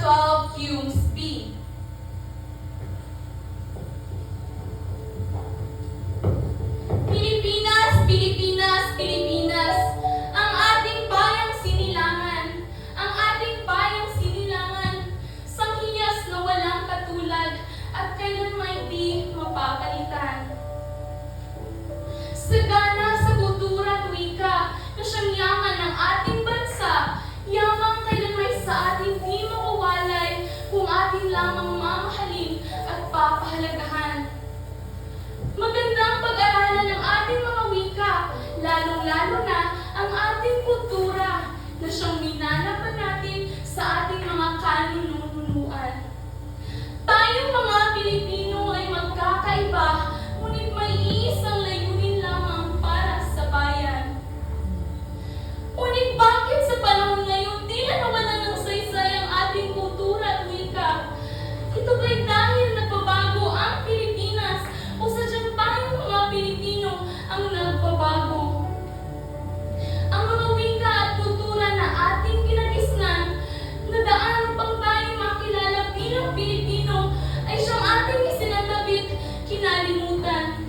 12 Humes B. Pilipinas, Pilipinas, Pilipinas, ang ating bayang sinilangan, ang ating bayang sinilangan, sanghiyas na walang katulad at kailanman di mapapalitan. Sagana sa kultura at wika na siyang yaman ng ating bansa, yamang kailanman sa ating di mawawalay kung atin lamang mamahalin at papahalagahan. Magandang pag-aralan ng ating mga wika, lalong-lalo na ang ating kultura na siyang minanapan natin sa ating mga kanununuan. Tayong mga Pilipino ay magkakaiba, ngunit may iisang layunin lamang para sa bayan. Ngunit bakit sa panahon ngayon tila nawalan ng saysay ang ating kultura at wika? Ito ba'y dahil nagbabago ang Pilipinas o sadyang tayong mga Pilipino ang nagbabago? Ang mga wika at kultura na ating kinagisnan, na daan upang tayo makilala bilang Pilipino, ay siyang ating isinantabit, kinalimutan.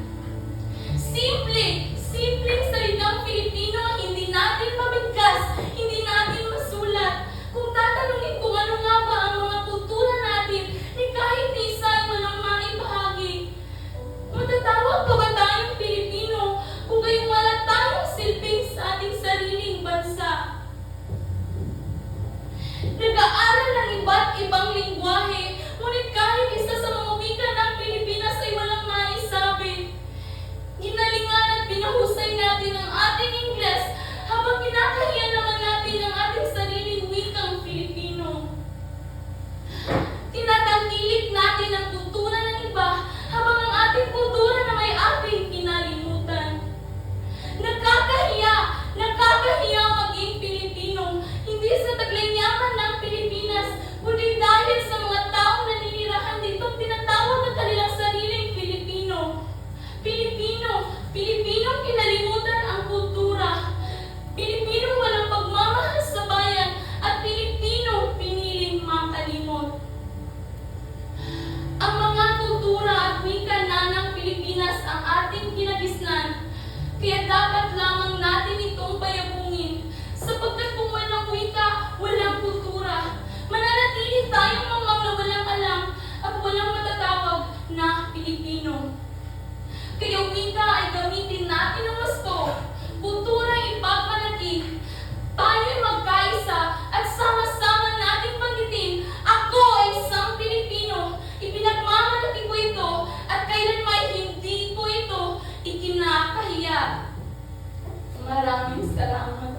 Simpleng salitang Pilipino ang hindi natin mabigkas, hindi natin masulat. Kung tatanungin kung ano nga ba ang mga kultura natin, ni kahit isa ay walang maibahagi. Matatawag pa ba tayong Pilipino kung kayong wala tayong silbing sa ating sariling bansa? Nag-aaral ng iba't ibang lingwahe, ngunit kahit isa sa mga wika ng Pilipinas ay walang maisabi. Ginalingan at pinahusay natin ang ating Ingles habang kinakahiyan naman natin ang ating sariling wikang Filipino. Tinatangkilik natin ang kultura ng iba habang ang ating kultura na may ating kinalimutan. Nakakahiya maging Pilipino, hindi sa taglay yaman ng Pilipinas, kundi dahil sa mga taong naninirahan dito tinatawag ang kanilang sariling Pilipino. Pilipinong kinalimutan ang kultura. Pilipinong walang pagmamahal sa bayan at Pilipinong piniling makalimot. Ang mga kultura at wika na ng Pilipinas ang ating kinagisnan, kaya dapat lamang natin itong payabungin, sapagkat kung walang wika, walang kultura, mananatili tayong mamang na walang alam at walang matatawag na Pilipino. Kaya wika ay gamitin natin ng gusto, kultura ay ipagmalaki, tayo'y magkaisa at sama-sama nating banggitin, ako ay isang Pilipino, ipinagmamalaki ko ito at kailanman hindi ko ito ikinakahiya. Maraming salamat.